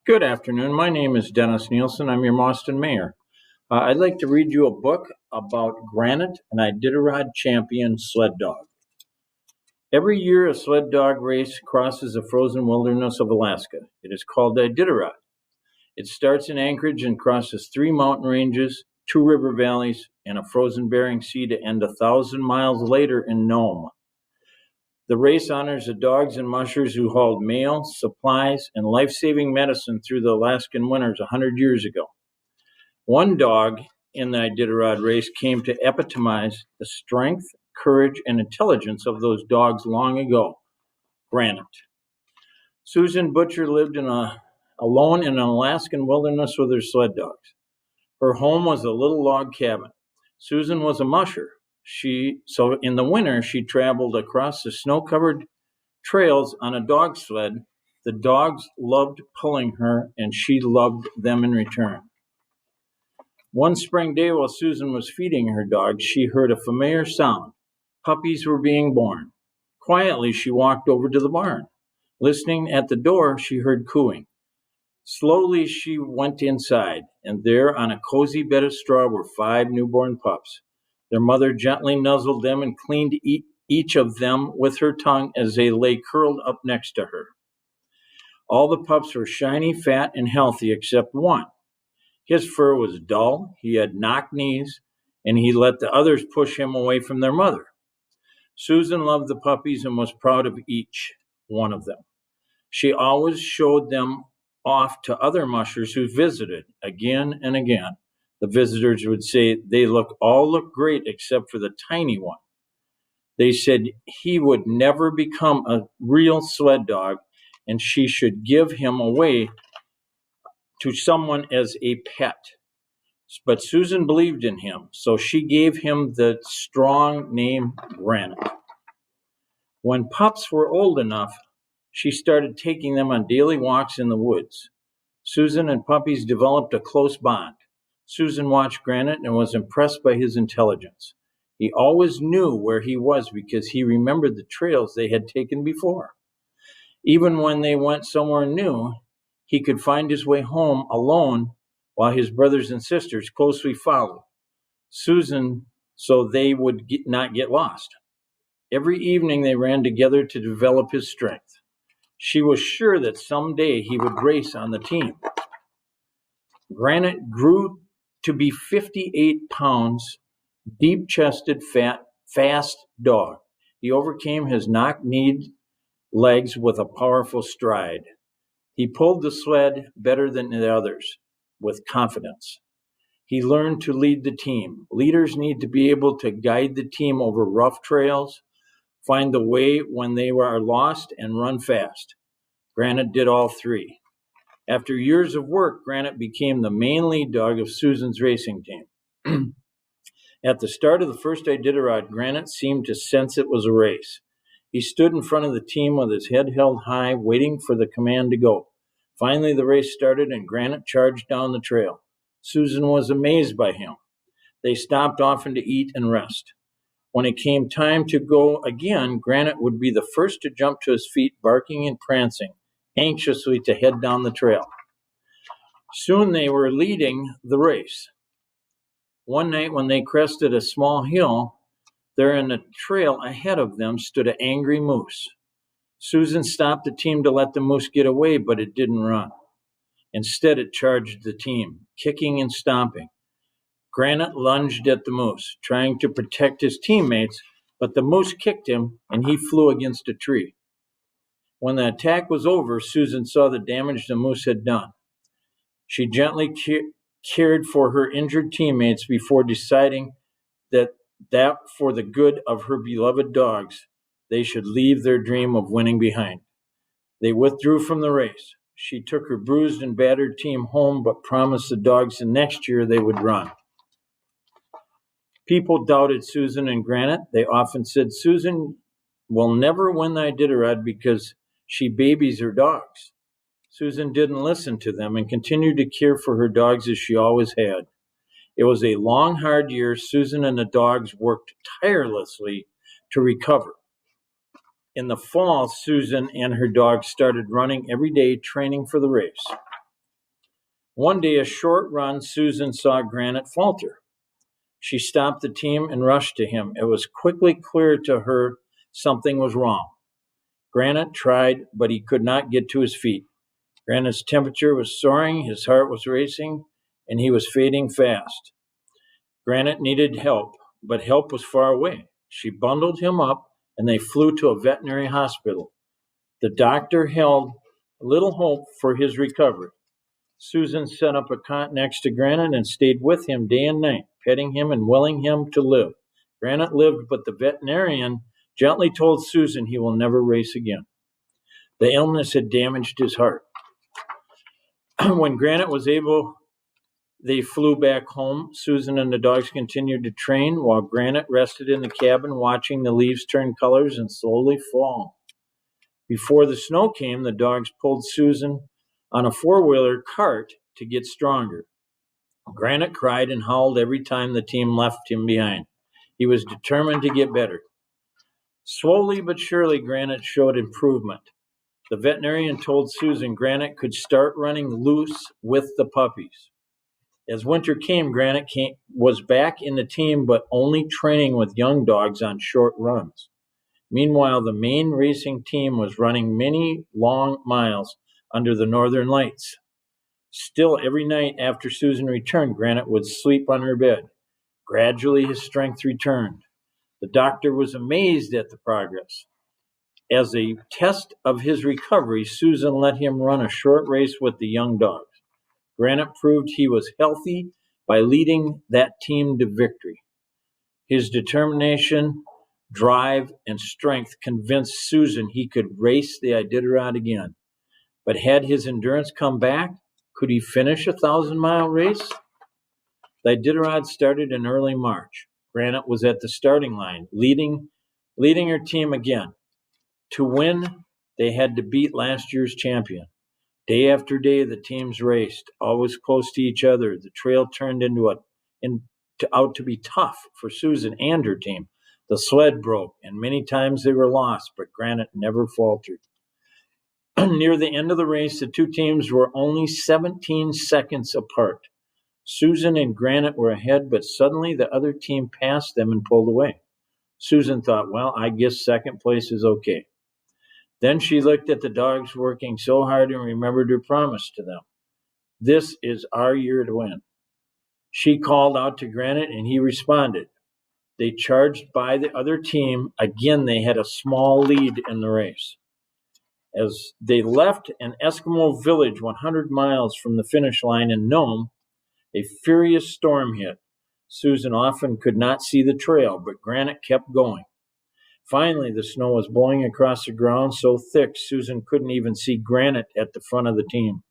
Good afternoon. My name is Dennis Nielsen. I'm your Mauston mayor. I'd like to read you a book about Granite, an Iditarod champion sled dog. Every year, a sled dog race crosses the frozen wilderness of Alaska. It is called the Iditarod. It starts in Anchorage and crosses 3 mountain ranges, 2 river valleys, and a frozen Bering Sea to end 1,000 miles later in Nome. The race honors the dogs and mushers who hauled mail, supplies, and life-saving medicine through the Alaskan winters 100 years ago. One dog in the Iditarod race came to epitomize the strength, courage, and intelligence of those dogs long ago, Granite. Susan Butcher lived alone in an Alaskan wilderness with her sled dogs. Her home was a little log cabin. Susan was a musher. So in the winter, she traveled across the snow-covered trails on a dog sled. The dogs loved pulling her, and she loved them in return. One spring day while Susan was feeding her dogs, she heard a familiar sound. Puppies were being born. Quietly, she walked over to the barn. Listening at the door, she heard cooing. Slowly, she went inside, and there on a cozy bed of straw were 5 newborn pups. Their mother gently nuzzled them and cleaned each of them with her tongue as they lay curled up next to her. All the pups were shiny, fat, and healthy except one. His fur was dull, he had knock knees, and he let the others push him away from their mother. Susan loved the puppies and was proud of each one of them. She always showed them off to other mushers who visited again and again. The visitors would say, "They all look great except for the tiny one." They said he would never become a real sled dog and she should give him away to someone as a pet. But Susan believed in him, so she gave him the strong name Granite. When pups were old enough, she started taking them on daily walks in the woods. Susan and puppies developed a close bond. Susan watched Granite and was impressed by his intelligence. He always knew where he was because he remembered the trails they had taken before. Even when they went somewhere new, he could find his way home alone while his brothers and sisters closely followed Susan so they would not get lost. Every evening they ran together to develop his strength. She was sure that someday he would race on the team. Granite grew to be 58 pounds, deep-chested, fast dog. He overcame his knock-kneed legs with a powerful stride. He pulled the sled better than the others, with confidence. He learned to lead the team. Leaders need to be able to guide the team over rough trails, find the way when they are lost, and run fast. Granite did all 3. After years of work, Granite became the main lead dog of Susan's racing team. At the start of the first Iditarod, Granite seemed to sense it was a race. He stood in front of the team with his head held high, waiting for the command to go. Finally, the race started and Granite charged down the trail. Susan was amazed by him. They stopped often to eat and rest. When it came time to go again, Granite would be the first to jump to his feet, barking and prancing, anxiously to head down the trail. Soon they were leading the race. One night when they crested a small hill, there in the trail ahead of them stood an angry moose. Susan stopped the team to let the moose get away, but it didn't run. Instead, it charged the team, kicking and stomping. Granite lunged at the moose, trying to protect his teammates, but the moose kicked him and he flew against a tree. When the attack was over, Susan saw the damage the moose had done. She gently cared for her injured teammates before deciding that for the good of her beloved dogs, they should leave their dream of winning behind. They withdrew from the race. She took her bruised and battered team home, but promised the dogs the next year they would run. People doubted Susan and Granite. They often said, "Susan will never win the Iditarod because she babies her dogs." Susan didn't listen to them and continued to care for her dogs as she always had. It was a long, hard year. Susan and the dogs worked tirelessly to recover. In the fall, Susan and her dogs started running every day, training for the race. One day, a short run, Susan saw Granite falter. She stopped the team and rushed to him. It was quickly clear to her something was wrong. Granite tried, but he could not get to his feet. Granite's temperature was soaring, his heart was racing, and he was fading fast. Granite needed help, but help was far away. She bundled him up, and they flew to a veterinary hospital. The doctor held little hope for his recovery. Susan set up a cot next to Granite and stayed with him day and night, petting him and willing him to live. Granite lived, but the veterinarian gently told Susan he will never race again. The illness had damaged his heart. When Granite was able, they flew back home. Susan and the dogs continued to train while Granite rested in the cabin watching the leaves turn colors and slowly fall. Before the snow came, the dogs pulled Susan on a four-wheeler cart to get stronger. Granite cried and howled every time the team left him behind. He was determined to get better. Slowly but surely, Granite showed improvement. The veterinarian told Susan Granite could start running loose with the puppies. As winter came, Granite was back in the team, but only training with young dogs on short runs. Meanwhile, the main racing team was running many long miles under the northern lights. Still, every night after Susan returned, Granite would sleep on her bed. Gradually, his strength returned. The doctor was amazed at the progress. As a test of his recovery, Susan let him run a short race with the young dogs. Granite proved he was healthy by leading that team to victory. His determination, drive, and strength convinced Susan he could race the Iditarod again. But had his endurance come back, could he finish a 1,000-mile race? The Iditarod started in early March. Granite was at the starting line, leading her team again. To win, they had to beat last year's champion. Day after day, the teams raced, always close to each other. The trail turned out to be tough for Susan and her team. The sled broke, and many times they were lost, but Granite never faltered. Near the end of the race, the two teams were only 17 seconds apart. Susan and Granite were ahead, but suddenly the other team passed them and pulled away. Susan thought, well, I guess second place is okay. Then she looked at the dogs working so hard and remembered her promise to them. This is our year to win. She called out to Granite and he responded. They charged by the other team. Again, they had a small lead in the race. As they left an Eskimo village 100 miles from the finish line in Nome, a furious storm hit. Susan often could not see the trail, but Granite kept going. Finally, the snow was blowing across the ground so thick Susan couldn't even see Granite at the front of the team.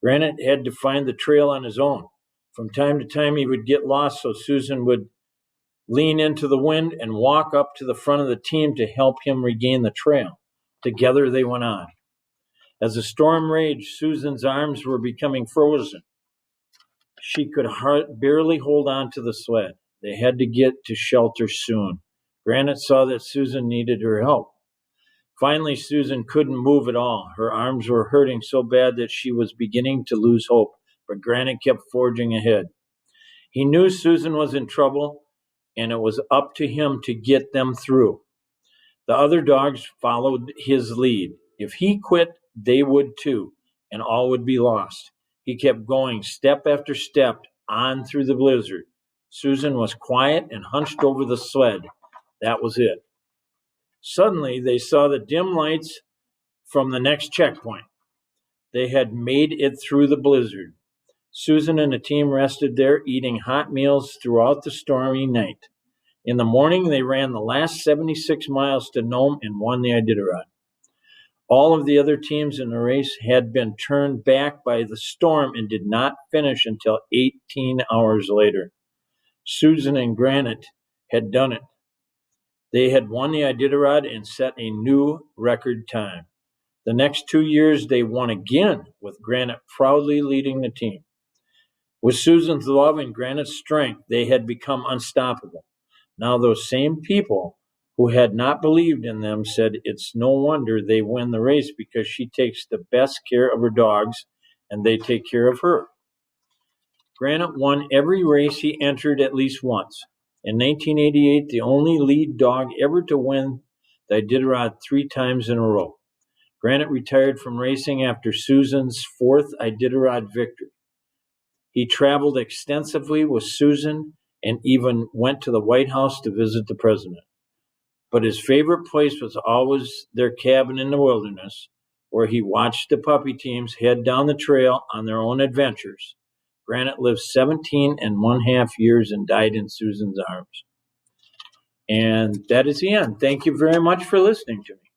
Granite had to find the trail on his own. From time to time, he would get lost, so Susan would lean into the wind and walk up to the front of the team to help him regain the trail. Together, they went on. As the storm raged, Susan's arms were becoming frozen. She could barely hold on to the sled. They had to get to shelter soon. Granite saw that Susan needed her help. Finally, Susan couldn't move at all. Her arms were hurting so bad that she was beginning to lose hope, but Granite kept forging ahead. He knew Susan was in trouble, and it was up to him to get them through. The other dogs followed his lead. If he quit, they would too, and all would be lost. He kept going step after step on through the blizzard. Susan was quiet and hunched over the sled. That was it. Suddenly, they saw the dim lights from the next checkpoint. They had made it through the blizzard. Susan and the team rested there, eating hot meals throughout the stormy night. In the morning, they ran the last 76 miles to Nome and won the Iditarod. All of the other teams in the race had been turned back by the storm and did not finish until 18 hours later. Susan and Granite had done it. They had won the Iditarod and set a new record time. The next 2 years, they won again, with Granite proudly leading the team. With Susan's love and Granite's strength, they had become unstoppable. Now those same people who had not believed in them said it's no wonder they win the race because she takes the best care of her dogs and they take care of her. Granite won every race he entered at least once. In 1988, the only lead dog ever to win the Iditarod 3 times in a row. Granite retired from racing after Susan's 4th Iditarod victory. He traveled extensively with Susan and even went to the White House to visit the president. But his favorite place was always their cabin in the wilderness, where he watched the puppy teams head down the trail on their own adventures. Granite lived 17 and 1/2 years and died in Susan's arms. And that is the end. Thank you very much for listening to me.